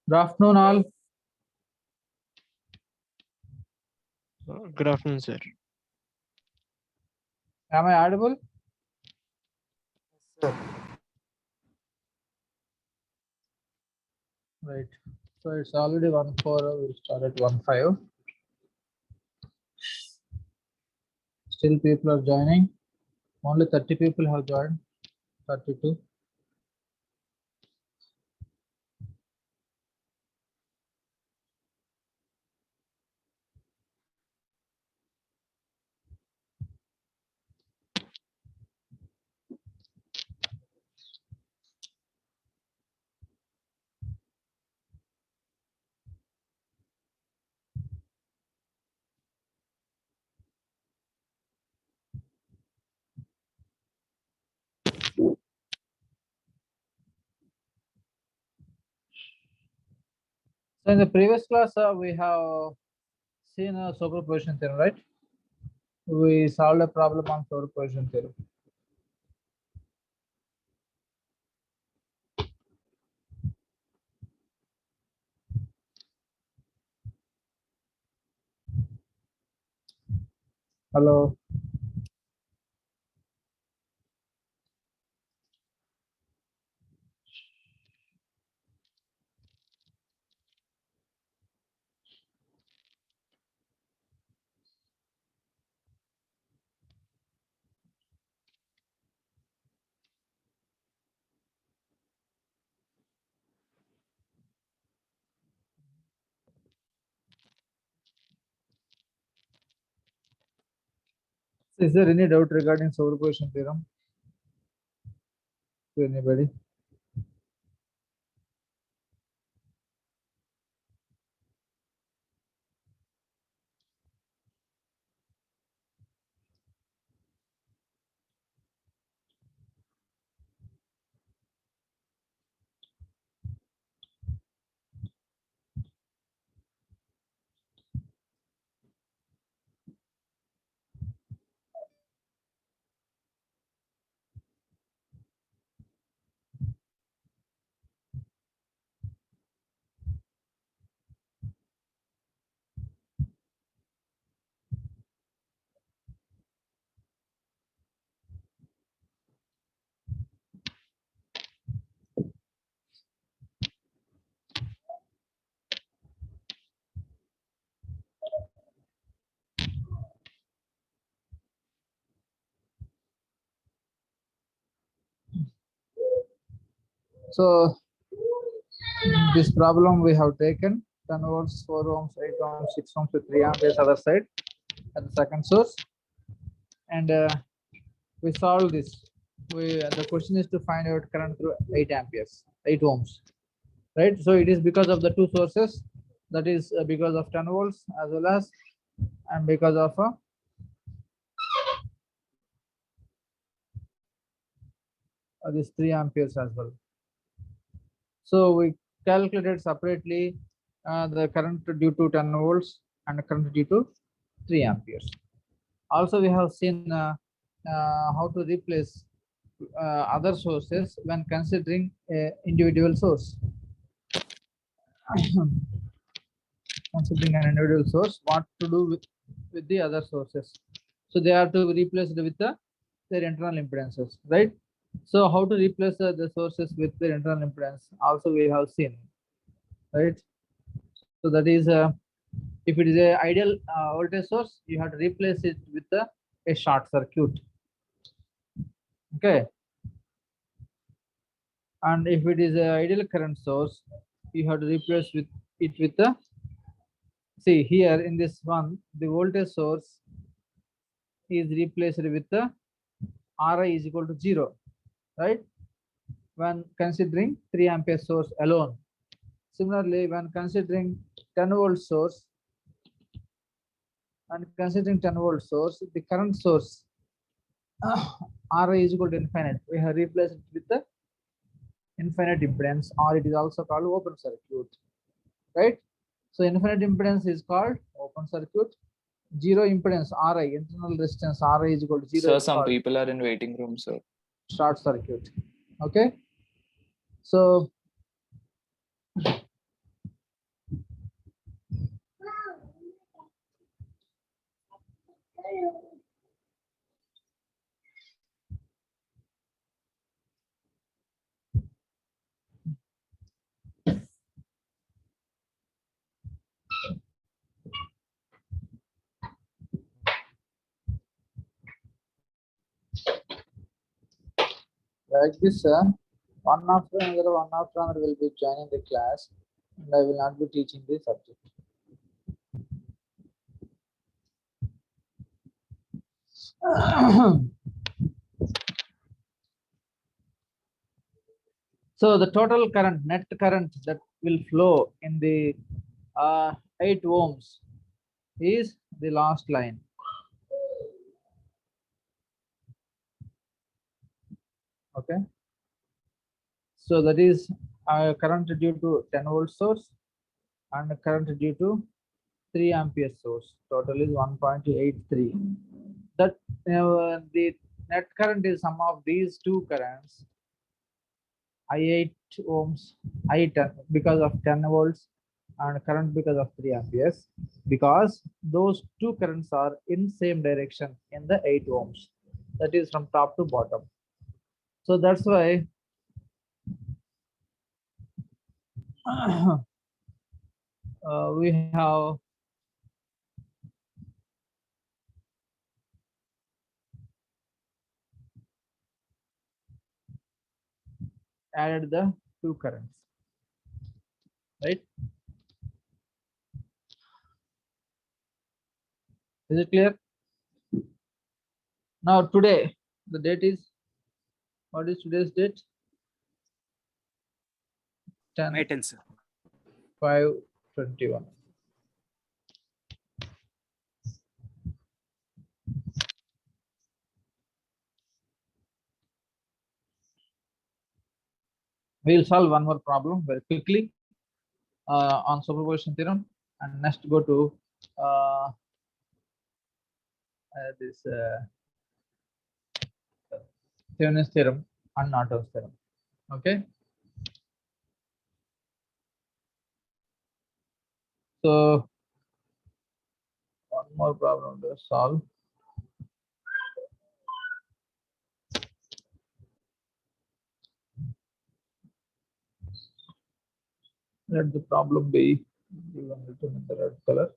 Good afternoon, all. Good afternoon, sir. Am I audible? Sir. Right. So it's already 1:04. We'll start at 1:05. Still, people are joining. Only 30 people have joined. 32. So in the previous class, we have seen a superposition theorem, right? We solved a problem on superposition theorem. Hello. Is there any doubt regarding superposition theorem to anybody? So this problem we have taken 10 volts, 4 ohms, 8 ohms, 6 ohms with 3 amperes other side at the second source, and we solve this. The question is to find out current through 8 amperes, 8 ohms, right? So it is because of the two sources, that is because of 10 volts as well as and because of this 3 amperes as well. So we calculated separately the current due to 10 volts and current due to 3 amperes. Also, we have seen how to replace other sources when considering a individual source. Considering an individual source, what to do with the other sources. So they are to be replaced with their internal impedances, right? So how to replace the sources with their internal impedance also we have seen, right? So that is if it is a ideal voltage source, you have to replace it with a short circuit. Okay. And if it is a ideal current source, you have to replace it with the, see here in this one, the voltage source is replaced with the Ri is equal to 0, right? When considering 3 ampere source alone. Similarly, when considering 10 volt source, and considering 10 volt source, the current source Ri is equal to infinite. We have replaced it with the infinite impedance, or it is also called open circuit, right? So infinite impedance is called open circuit. Zero impedance Ri, internal resistance Ri is equal to 0. Sir, some people are in waiting room, sir. Short circuit. Okay. So Like this, one after another will be joining the class, and I will not be teaching the subject. So the total current, net current that will flow in the 8 ohms is the last line. Okay. So that is current due to 10 volt source and current due to 3 ampere source. Total is 1.83. That the net current is sum of these two currents, I8 ohms, I10 because of 10 volts and current because of 3 amperes, because those two currents are in same direction in the 8 ohms. That is from top to bottom. So that's why we have added the two currents, right? Is it clear? Now today, the date is, what is today's date? 10 May 10, sir. 5/21. We'll solve one more problem very quickly on superposition theorem, and next go to this Thevenin's theorem and Norton's theorem. Okay. So one more problem to solve. Let the problem be given written in the red color.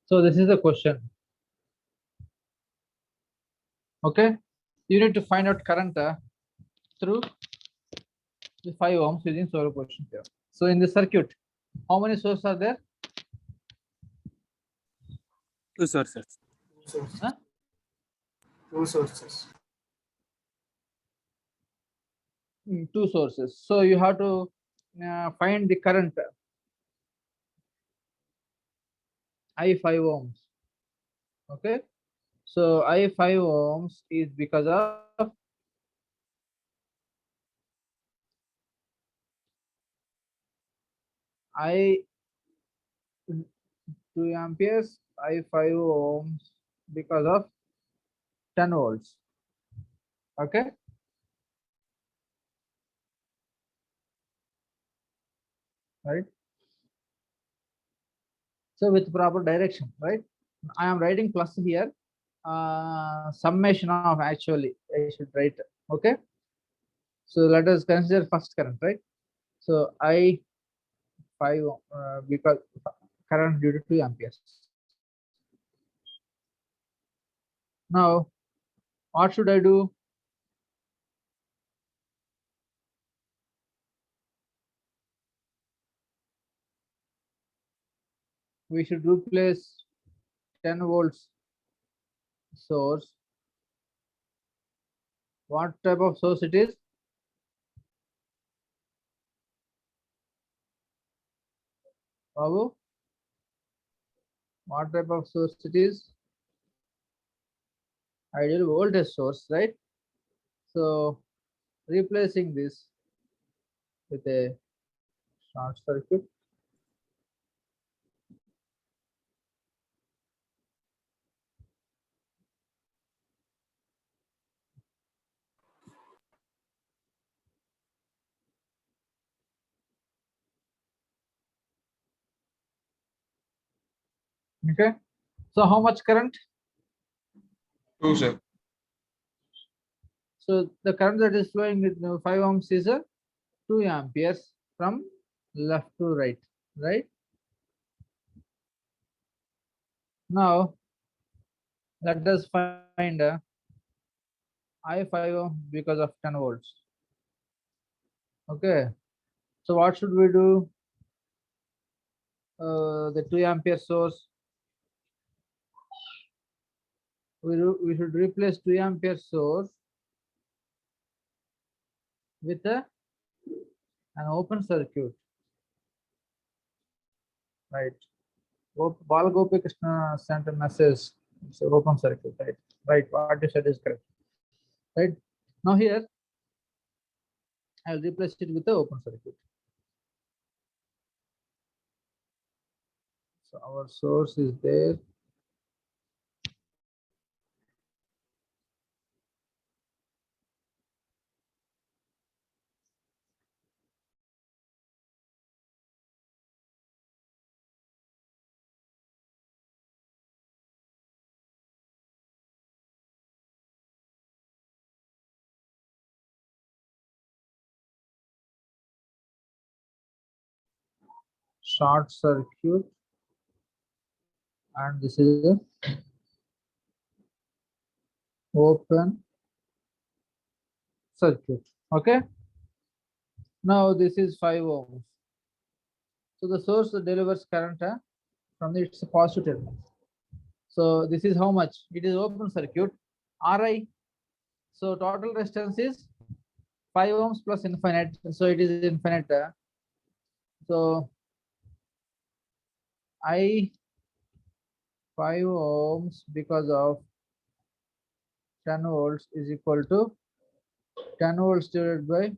So this is the question. Okay, you need to find out current through the 5 ohms using superposition theorem. So in the circuit, how many sources are there? 2 sources. Huh? 2 sources. 2 sources. So you have to find the current I5 ohms. Okay, so I5 ohms is because of I 2 amperes, I5 ohms because of 10 volts. Okay. Right. So with proper direction, right? I am writing plus here. Summation of actually I should write. Okay. So let us consider first current, right? So I 5 because current due to 2 amperes. Now, what should I do? We should replace 10 volts source. What type of source it is? Babu, what type of source it is? Ideal voltage source, right? So replacing this with a short circuit. Okay. So how much current? 2, sir. So the current that is flowing with 5 ohms is 2 amperes from left to right, right? Now let us find I5 ohm because of 10 volts. Okay. So what should we do? The 2 ampere source. We should replace 2 ampere source with an open circuit, right? Balgopi Krishna sent a message. It's an open circuit, right? Right. What you said is correct, right? Now here I'll replace it with the open circuit. So our source is there. Short circuit, and this is a open circuit. Okay. Now this is 5 ohms. So the source delivers current from its positive terminal. So this is how much? It is open circuit. Ri. So total resistance is 5 ohms plus infinite. So it is infinite. So I 5 ohms because of 10 volts is equal to 10 volts divided by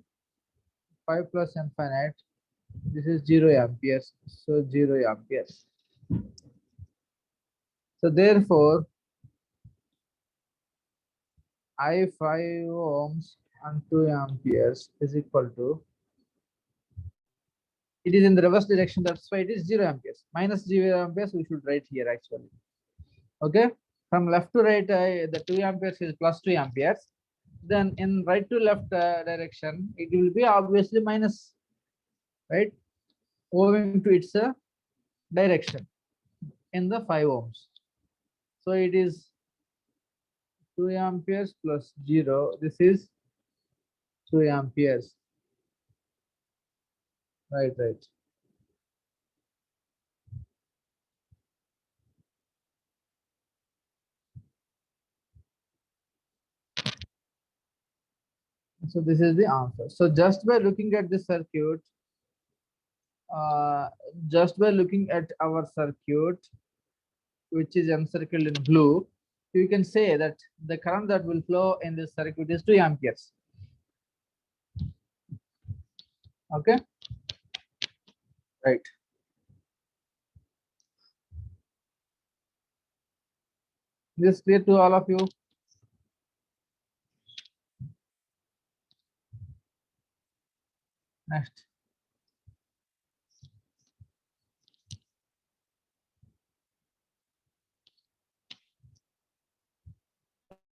5 plus infinite. This is 0 amperes. So 0 amperes. So therefore, I 5 ohms and 2 amperes is equal to, it is in the reverse direction, that's why it is 0 amperes. Minus 0 amperes we should write here actually. Okay, from left to right the 2 amperes is plus 2 amperes. Then in right to left direction it will be obviously minus, right, owing to its direction in the 5 ohms. So it is 2 amperes plus 0. This is 2 amperes. Right, right. So this is the answer. So just by looking at the circuit, just by looking at our circuit, which is encircled in blue, you can say that the current that will flow in this circuit is 2 amperes. Okay, right. This is clear to all of you? Next,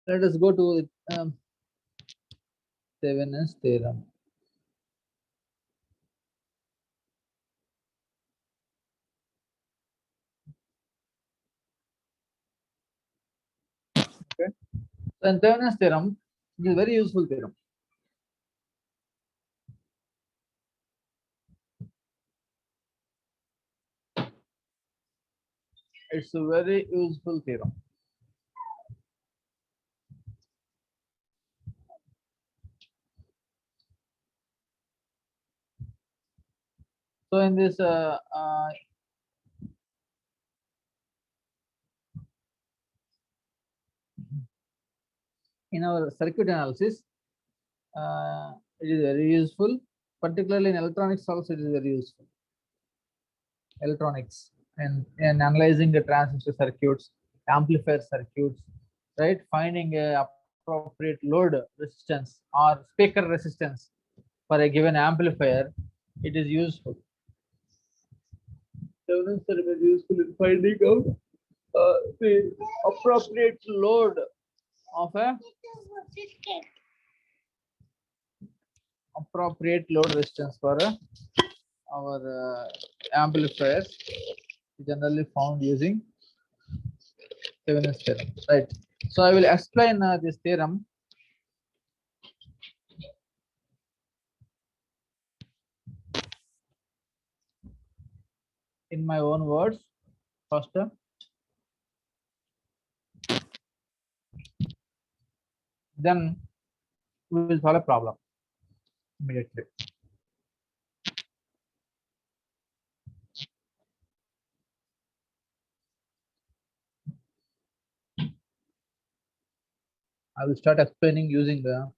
let us go to Thevenin's theorem. Okay, so in Thevenin's theorem, it is a very useful theorem. It's a very useful theorem. So in this in our circuit analysis, it is very useful, particularly in electronics also it is very useful. Electronics and analyzing the transistor circuits, amplifier circuits, right? Finding a appropriate load resistance or speaker resistance for a given amplifier, it is useful. Thevenin's theorem is useful in finding out the appropriate load of a appropriate load resistance for our amplifiers, generally found using Thevenin's theorem, right? So I will explain this theorem. In my own words, first, then we will solve a problem immediately. I will start explaining using the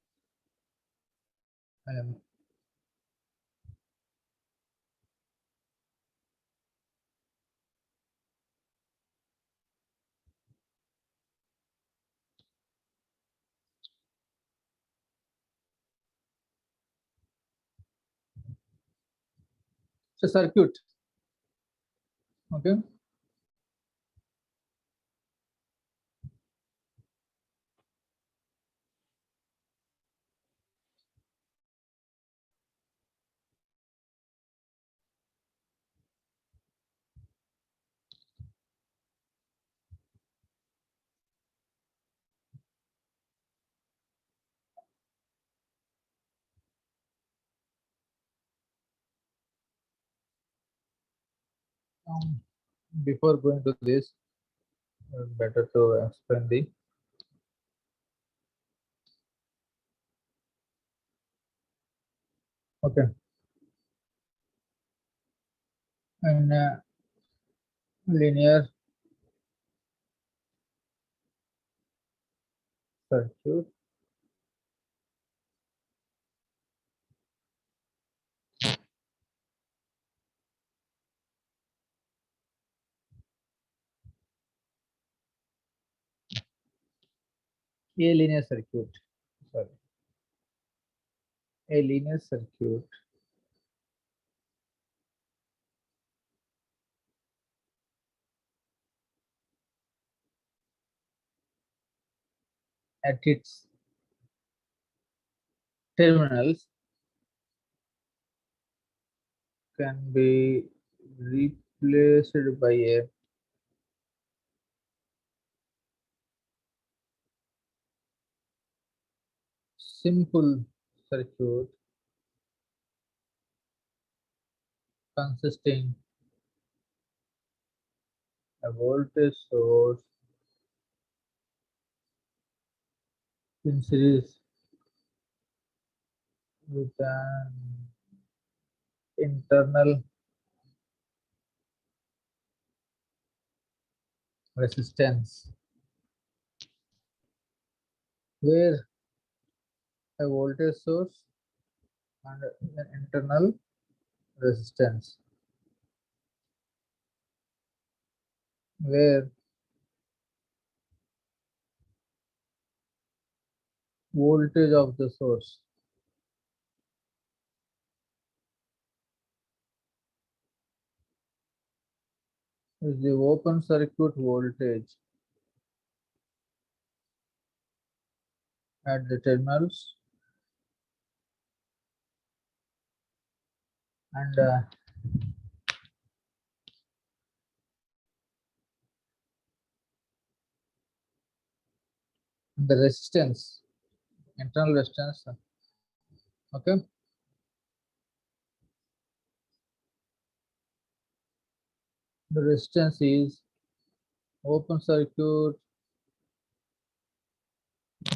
so circuit. Okay. Before going to this, better to explain the okay. And linear circuit, a linear circuit, sorry, a linear circuit at its terminals can be replaced by a simple circuit consisting a voltage source in series with an internal resistance, where a voltage source and an internal resistance, where voltage of the source is the open circuit voltage at the terminals, and the resistance, internal resistance. Okay. The resistance is open circuit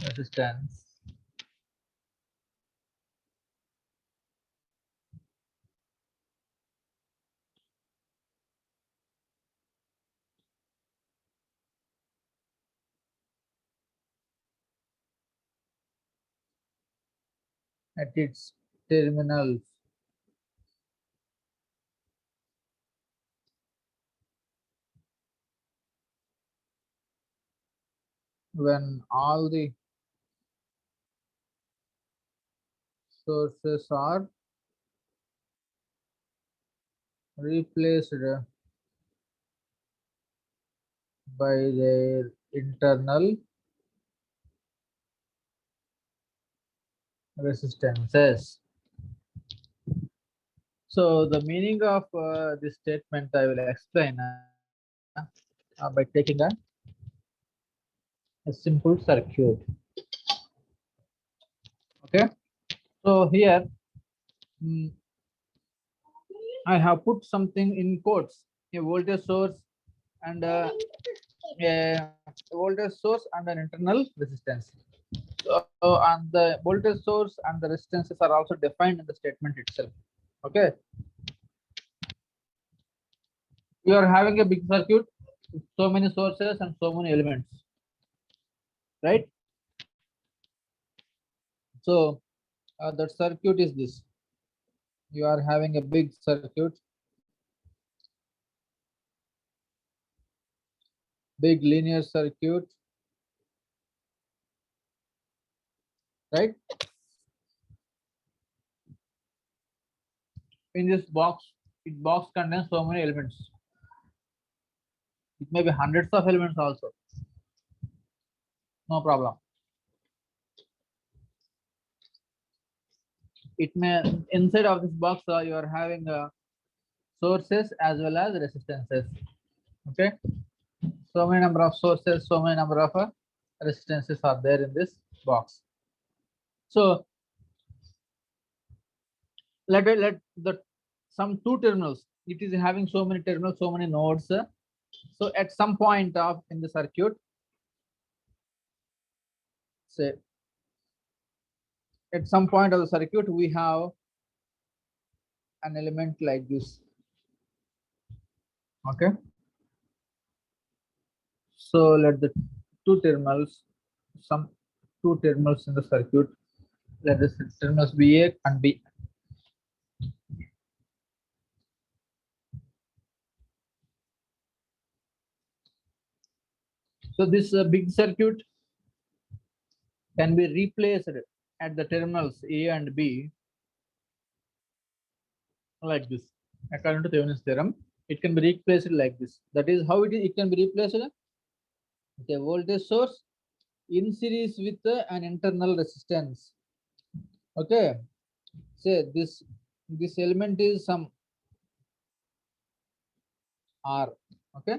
resistance at its terminals when all the sources are replaced by their internal resistances. So the meaning of this statement I will explain by taking a simple circuit. Okay, so here I have put something in quotes, a voltage source and a voltage source and an internal resistance. So and the voltage source and the resistances are also defined in the statement itself. Okay, you are having a big circuit with so many sources and so many elements, right? So that circuit is this. You are having a big circuit, big linear circuit, right? In this box contains so many elements. It may be hundreds of elements also. No problem. It may inside of this box you are having sources as well as resistances. Okay, so many number of sources, so many number of resistances are there in this box. So let the some two terminals. It is having so many terminals, so many nodes. So at some point of in the circuit, say at some point of the circuit, we have an element like this. Okay. So let the two terminals, some two terminals in the circuit, let the terminals be A and B. So this big circuit can be replaced at the terminals A and B like this. According to Thevenin's theorem, it can be replaced like this. That is how it can be replaced with a voltage source in series with an internal resistance. Okay, say this element is some R. Okay,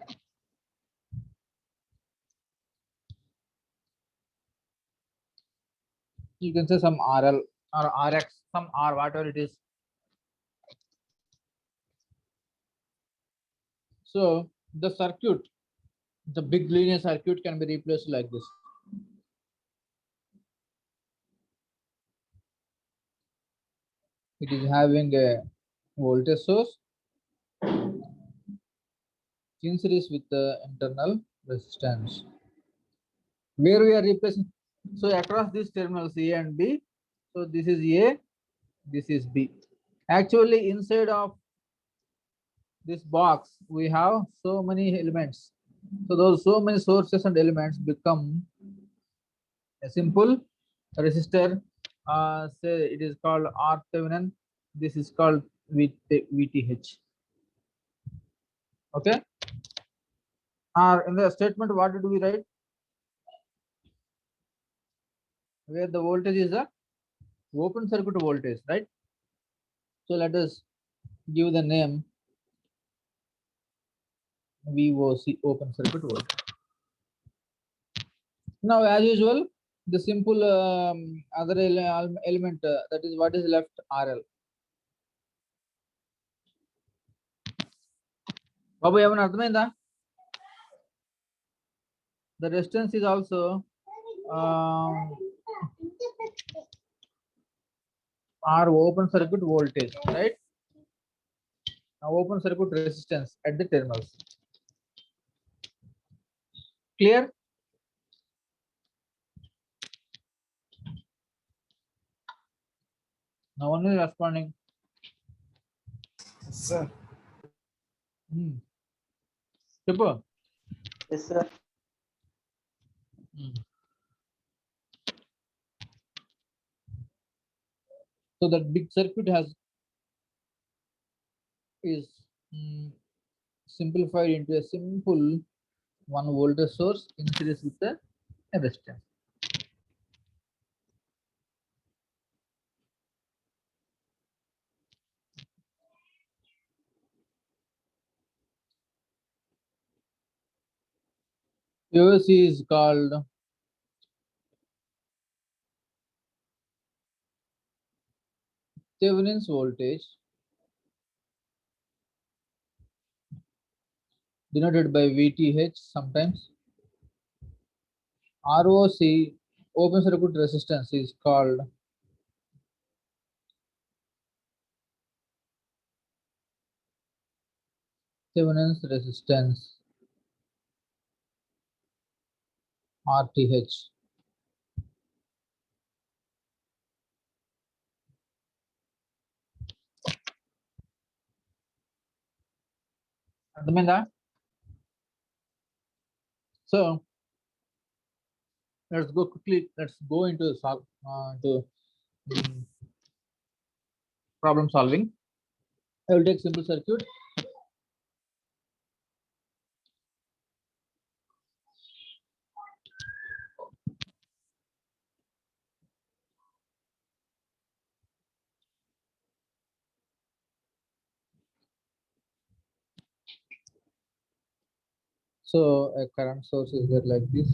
you can say some RL or RX, some R, whatever it is. So the circuit, the big linear circuit can be replaced like this. It is having a voltage source in series with the internal resistance. Where we are replacing, so across these terminals A and B, so this is A, this is B. Actually, inside of this box, we have so many elements. So those so many sources and elements become a simple resistor. Say it is called R Thevenin. This is called VTH. Okay. Or in the statement, what did we write? Where the voltage is a open circuit voltage, right? So let us give the name VOC, open circuit voltage. Now, as usual, the simple other element, that is what is left, RL. బాబు ఏమైనా అర్థమైందా? The resistance is also our open circuit voltage, right? Now open circuit resistance at the terminals. Clear? Now one is responding. Sir. చెప్పు. Yes, sir. So that big circuit is simplified into a simple one voltage source in series with the resistance. POC is called Thevenin's voltage, denoted by VTH sometimes. ROC, open circuit resistance, is called Thevenin's resistance, RTH. అర్థమైందా? So let's go quickly. Let's go into problem solving. I will take simple circuit. So a current source is there like this.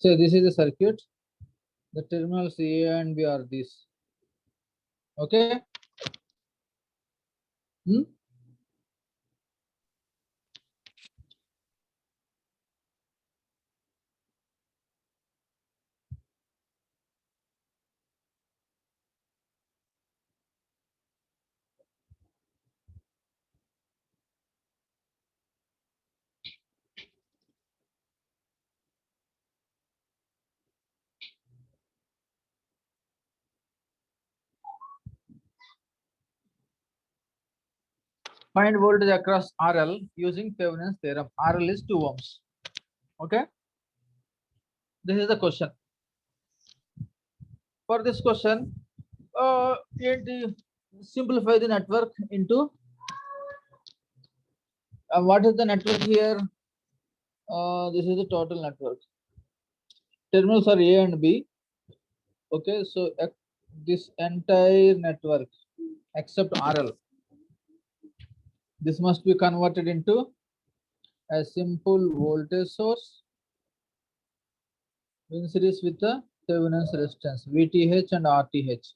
So this is the circuit. The terminals A and B are this. Okay. Find voltage across RL using Thevenin's theorem. RL is 2 ohms. Okay. This is the question. For this question, simplify the network into what is the network here? This is the total network. Terminals are A and B. Okay, so this entire network except RL, this must be converted into a simple voltage source in series with the Thevenin's resistance VTH and RTH.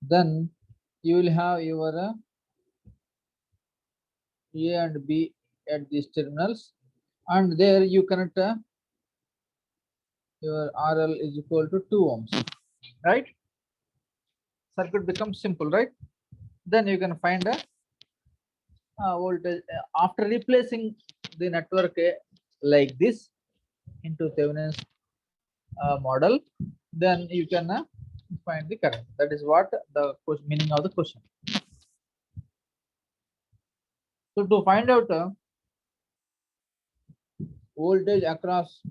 Then you will have your A and B at these terminals, and there you connect your RL is equal to 2 ohms, right? Circuit becomes simple, right? Then you can find a voltage after replacing the network like this into Thevenin's model. Then you can find the current. That is what the meaning of the question. So to find out voltage across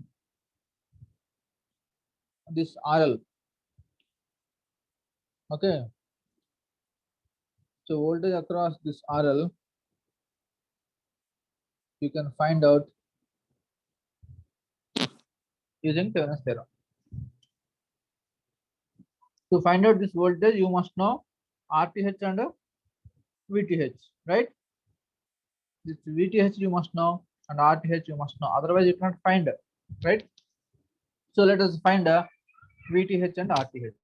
this RL, okay. So voltage across this RL, you can find out using Thevenin's theorem. To find out this voltage, you must know RTH and VTH, right? This VTH you must know and RTH you must know. Otherwise, you cannot find it, right? So let us find VTH and RTH.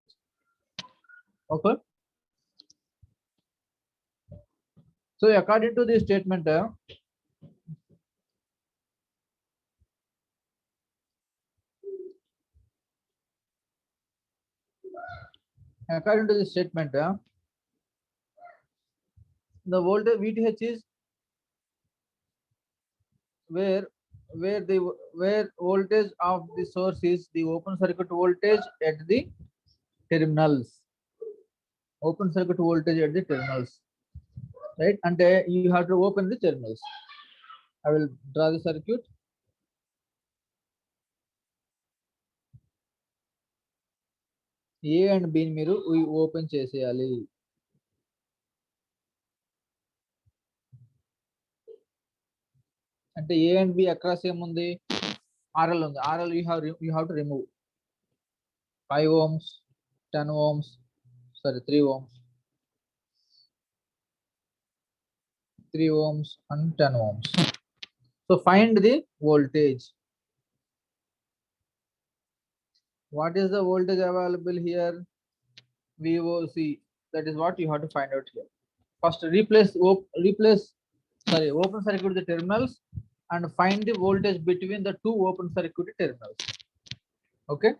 Okay. So according to this statement, according to this statement, the voltage VTH is where voltage of the source is the open circuit voltage at the terminals. Open circuit voltage at the terminals, right? And you have to open the terminals. I will draw the circuit. A and B మీరు open చేసేయాలి. అంటే A and B across ఏముంది? RL ఉంది. RL you have to remove 5 ohms, 10 ohms, sorry 3 ohms, 3 ohms and 10 ohms. So find the voltage. What is the voltage available here? VOC. That is what you have to find out here. First open circuit the terminals and find the voltage between the two open circuit terminals. Okay.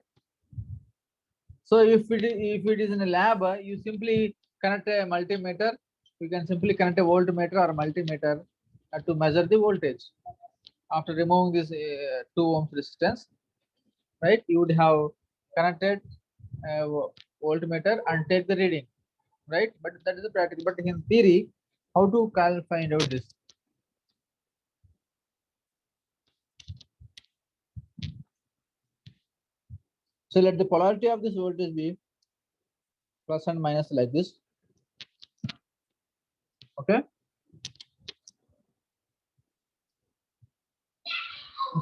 So if it is in a lab, you simply connect a multimeter. You can simply connect a voltmeter or multimeter to measure the voltage. After removing this 2 ohms resistance, right? You would have connected voltmeter and take the reading, right? But that is the practical. But in theory, how to find out this? So let the polarity of this voltage be plus and minus like this. Okay.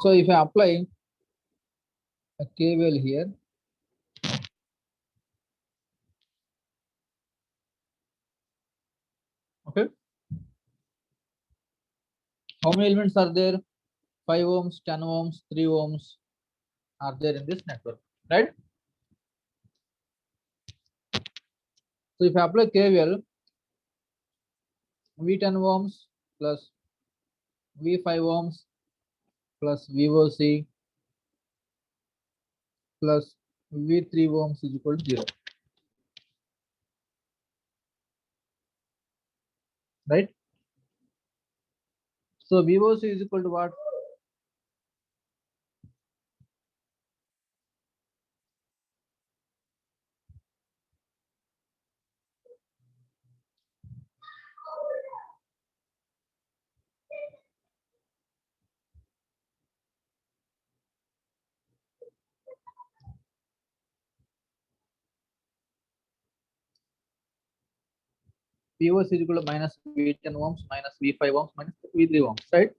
So if I apply a KVL here, okay. How many elements are there? 5 ohms, 10 ohms, 3 ohms are there in this network, right? So if I apply KVL, V10 ohms plus V5 ohms plus VOC plus V3 ohms is equal to 0, right? So VOC is equal to what? VOC is equal to minus V10 ohms minus V5 ohms minus V3 ohms, right?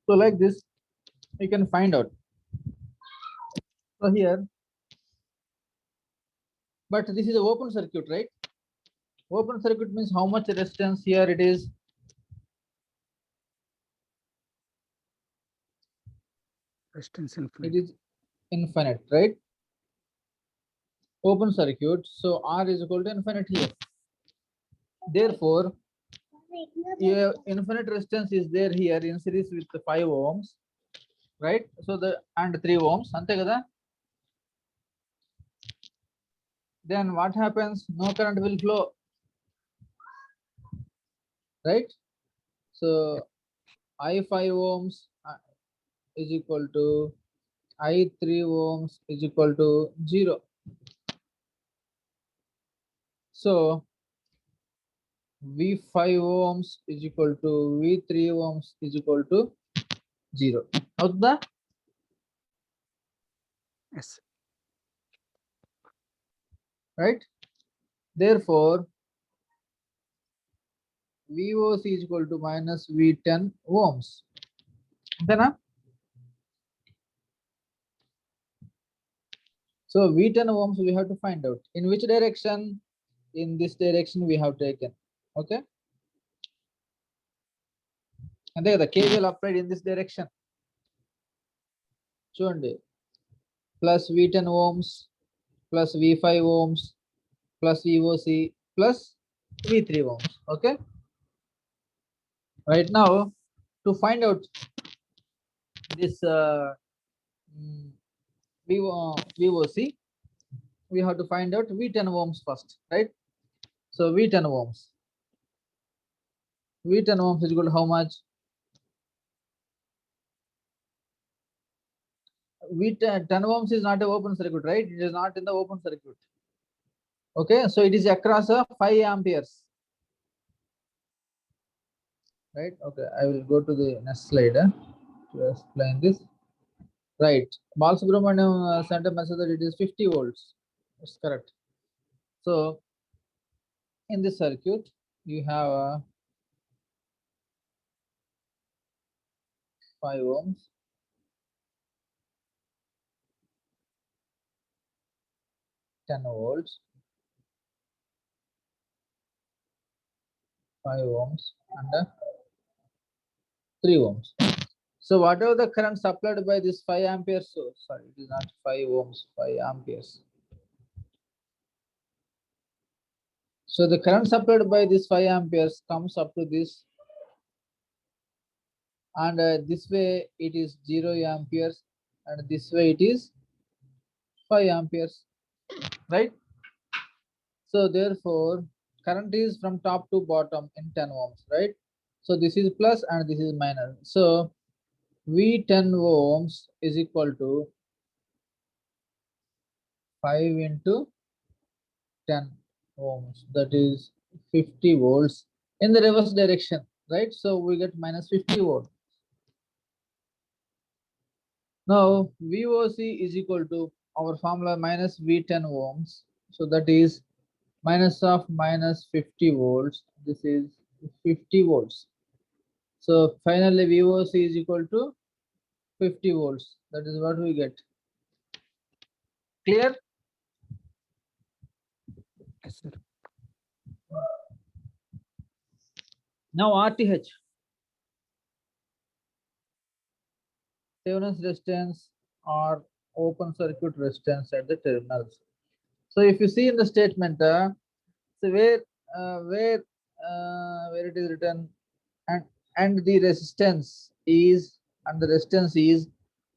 So like this, you can find out. So here, but this is an open circuit, right? Open circuit means how much resistance here it is? Resistance It infinite. is infinite, right? Open circuit, so R is equal to infinite here. Therefore, your infinite resistance is there here in series with the 5 ohms, right? So the and 3 ohms, ante kada. Then what happens? No current will flow, right? So I 5 ohms is equal to I 3 ohms is equal to 0. So V 5 ohms is equal to V 3 ohms is equal to 0. How's Yes. right? Therefore, VOC is equal to minus V10 ohms. Then, so V10 ohms we have to find out. In which direction? In this direction we have taken. Okay. And there the KVL applied in this direction. Chudandi. Plus V10 ohms plus V5 ohms plus VOC plus V3 ohms. Okay. Right now, to find out this VOC, we have to find out V10 ohms first, right? So V10 ohms. V10 ohms is equal to how much? V10 ohms is not an open circuit, right? It is not in the open circuit. Okay, so it is across a 5 amperes. Right? Okay, I will go to the next slide to explain this. Right. Balasubramaniam sent a message that it is 50 volts. That's correct. So in this circuit, you have 5 ohms, 10 volts, 5 ohms, and 3 ohms. So whatever the current supplied by this 5 amperes, so sorry, it is not 5 ohms, 5 amperes. So the current supplied by this 5 amperes comes up to this, and this way it is 0 amperes, and this way it is 5 amperes, right? So therefore, current is from top to bottom in 10 ohms, right? So this is plus and this is minus. So V10 ohms is equal to 5 into 10 ohms, that is 50 volts in the reverse direction, right? So we get minus 50 volts. Now VOC is equal to our formula minus V10 ohms. So that is minus of minus 50 volts. This is 50 volts. So finally VOC is equal to 50 volts. That is what we get. Clear? Yes, sir. Now RTH. Thevenin's resistance or open circuit resistance at the terminals. So if you see in the statement, so where it is written and the resistance is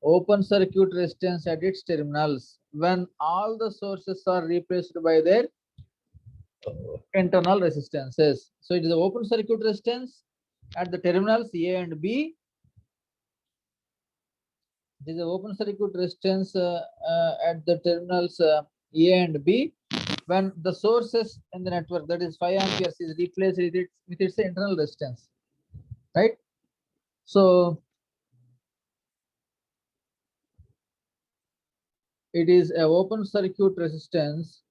open circuit resistance at its terminals when all the sources are replaced by their internal resistances. So it is the open circuit resistance at the terminals A and B. It is the open circuit resistance at the terminals A and B when the sources in the network, that is 5 amperes, is replaced with its internal resistance, right? So it is a open circuit resistance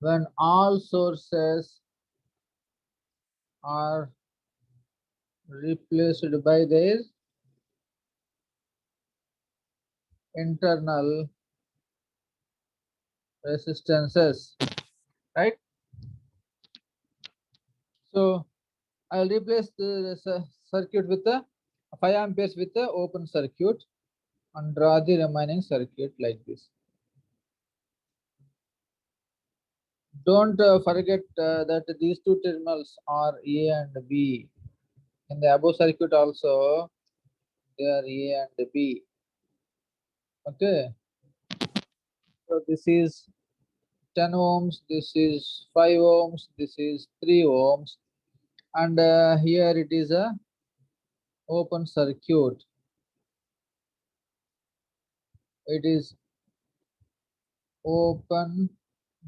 when all sources are replaced by their internal resistances, right? So I'll replace the circuit with a 5 amperes with the open circuit and draw the remaining circuit like this. Don't forget that these two terminals are A and B. In the above circuit also, they are A and B. Okay. So this is 10 ohms, this is 5 ohms, this is 3 ohms, and here it is a open circuit. It is open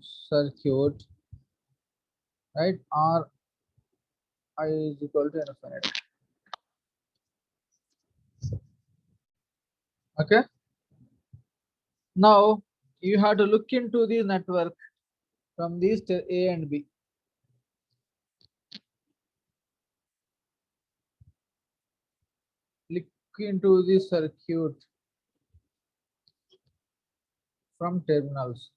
circuit, right? R I is equal to infinite. Okay. Now you have to look into the network from these to A and B. Look into the circuit from terminals.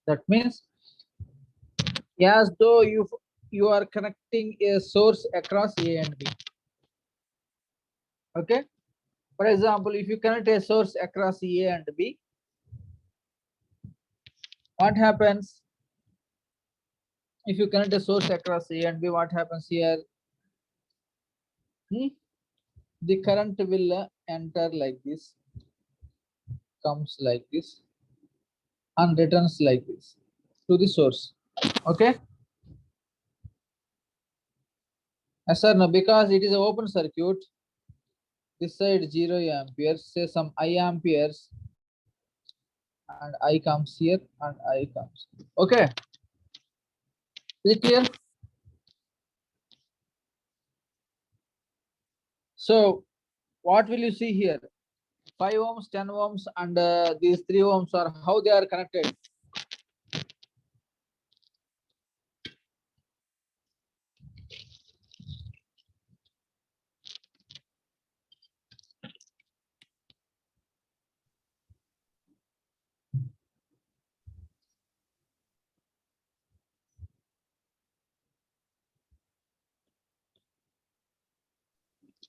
That means as though you are connecting a source across A and B. Okay. For example, if you connect a source across A and B, what happens? If you connect a source across A and B, what happens here? The current will enter like this, comes like this, and returns like this to the source. Okay. Yes sir, no, because it is an open circuit. This side 0 amperes, say some I amperes, and I comes here and I comes. Okay. Is it clear? So what will you see here? 5 ohms, 10 ohms, and these 3 ohms are how they are connected.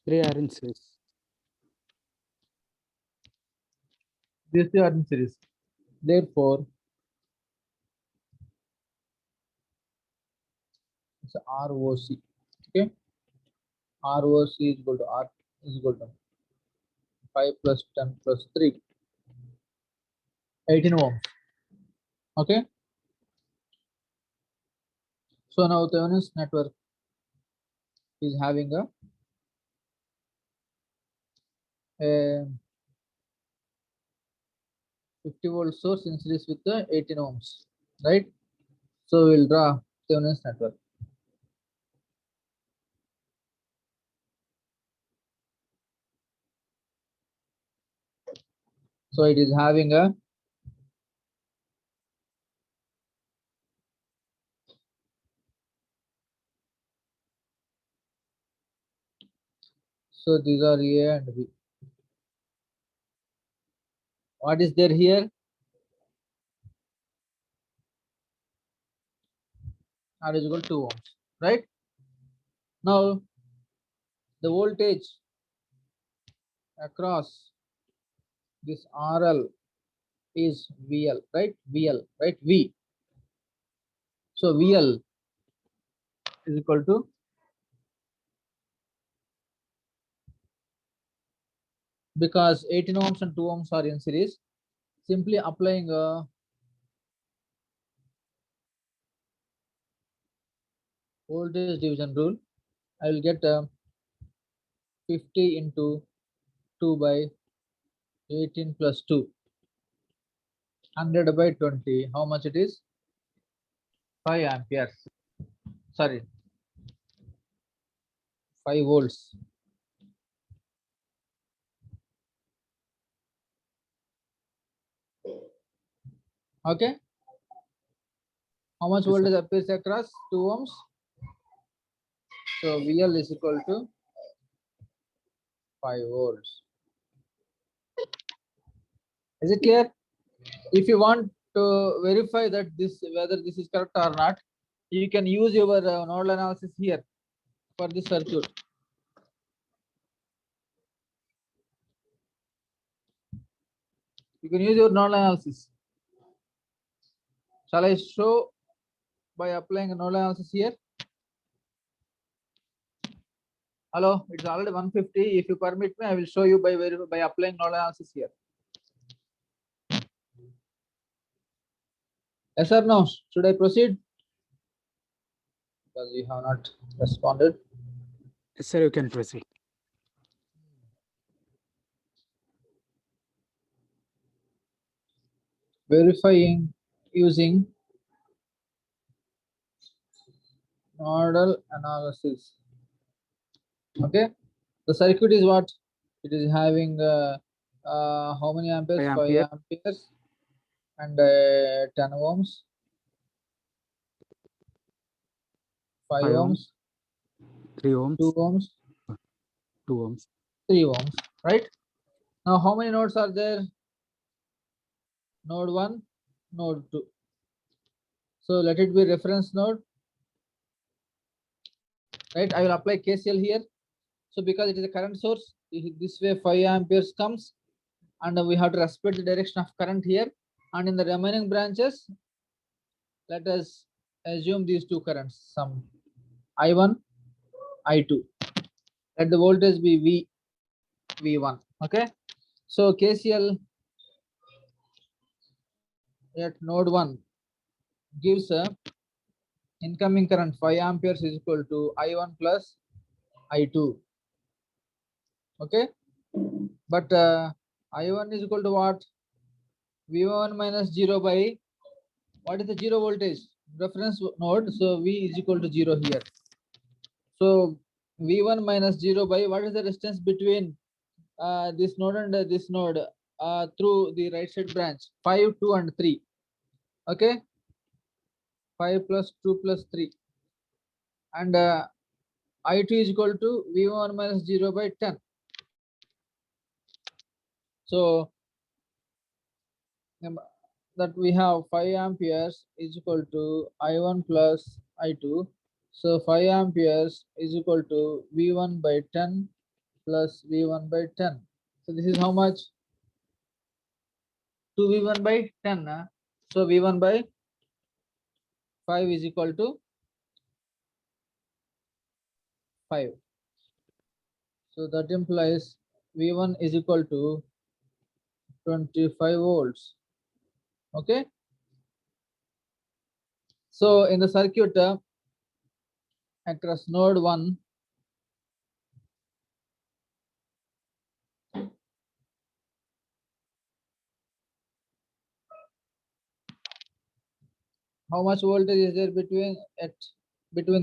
Three are in series. These 3 are in series. Therefore, it's ROC. Okay. ROC is equal to R is equal to 5 plus 10 plus 3. 18 ohms. Okay. So now Thevenin's network is having a 50 volt source in series with the 18 ohms, right? So we'll draw Thevenin's network. So it is having a so these are A and B. What is there here? R is equal to 2 ohms, right? Now the voltage across this RL is VL, right? VL, right? V. So VL is equal to because 18 ohms and 2 ohms are in series, simply applying a voltage division rule, I will get 50 into 2 by 18 plus 2, 100 by 20. How much it is? 5 amperes. Sorry, 5 volts. Okay. How much Yes, sir. voltage appears across 2 ohms? So VL is equal to 5 volts. Is it clear? If you want to verify that whether this is correct or not, you can use your nodal analysis here for this circuit. You can use your nodal analysis. Shall I show by applying a nodal analysis here? Hello, it's already 150. If you permit me, I will show you by applying nodal analysis here. Yes or no? Should I proceed? Because you have not responded. Yes, sir, you can proceed. Verifying using nodal analysis. Okay, the circuit is what? It is having how many amperes? 5 5 ampere. amperes and 10 ohms. 5 5 ohms, 3 ohms, 2 ohms, 2 ohms. 3 ohms, right? Now, how many nodes are there? Node 1, node 2. So let it be reference node, right? I will apply KCL here. So because it is a current source, this way 5 amperes comes, and we have to respect the direction of current here. And in the remaining branches, let us assume these two currents, some I1, I2. Let the voltage be V1. Okay. So KCL at node 1 gives a incoming current 5 amperes is equal to I1 plus I2. Okay. But I1 is equal to what? V1 minus 0 by what is the 0 voltage? Reference node. So V is equal to 0 here. So V1 minus 0 by what is the distance between this node and this node through the right side branch? 5, 2 and 3. Okay. 5 plus 2 plus 3. And I2 is equal to V1 minus 0 by 10. So that we have 5 amperes is equal to I1 plus I2. So 5 amperes is equal to V1 by 10 plus V1 by 10. So this is how much? 2 V1 by 10. So V1 by 5 is equal to 5. So that implies V1 is equal to 25 volts. Okay. So in the circuit across node 1, how much voltage is there between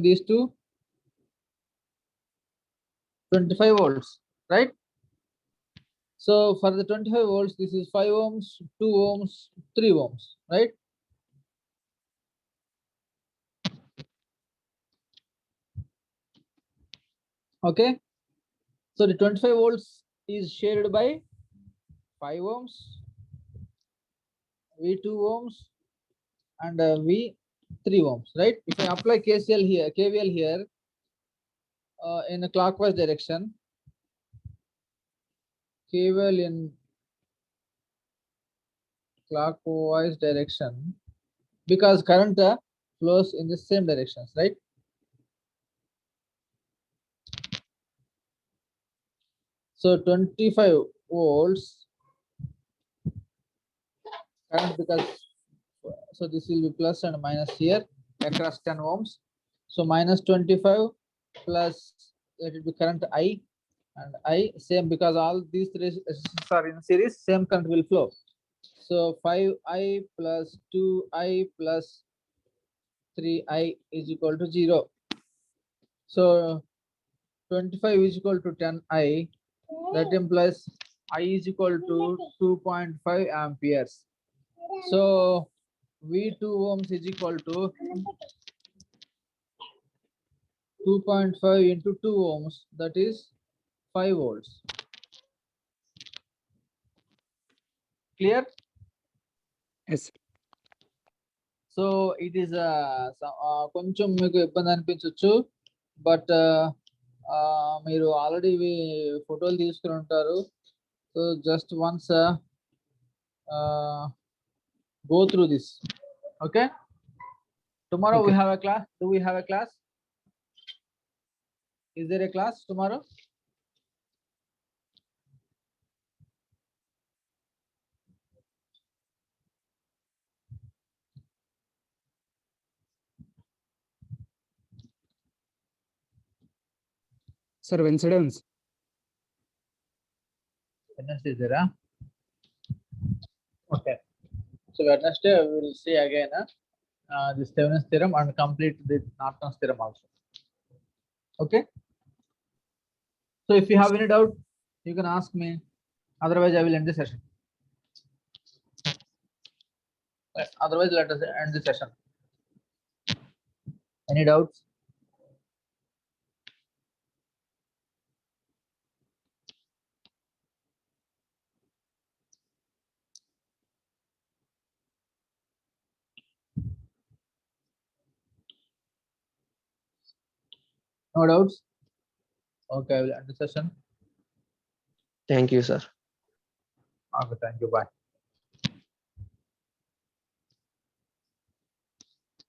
these two? 25 volts, right? So for the 25 volts, this is 5 ohms, 2 ohms, 3 ohms, right? Okay. So the 25 volts is shared by 5 ohms, V2 ohms, and V3 ohms, right? If I apply KVL here in a clockwise direction, KVL in clockwise direction, because current flows in the same directions, right? So 25 volts current, because so this will be plus and minus here across 10 ohms. So minus 25 plus, let it be current I, and I same, because all these three resistors are in series, same current will flow. So 5I plus 2I plus 3I is equal to 0. So 25 is equal to 10I. That implies I is equal to 2.5 amperes. So V2 ohms is equal to 2.5 into 2 ohms, that is 5 volts. Clear? Yes, sir. So it is కొంచెం మీకు ఇబ్బంది అనిపించవచ్చు, but మీరు already ఫోటోలు తీసుకుని ఉంటారు. So just once go through this. Okay. Tomorrow we Okay. have a class. Do we have a class? Is there a class tomorrow? Sir, Wednesday once. Wednesday is there, huh? Okay. So Wednesday we will see again this Thevenin's theorem and complete the Norton's theorem also. Okay. So if you have any doubt, you can ask me. Otherwise, I will end the session. Otherwise, let us end the session. Any doubts? No doubts? Okay, I will end the session. Thank you, sir. Okay, thank you. Bye.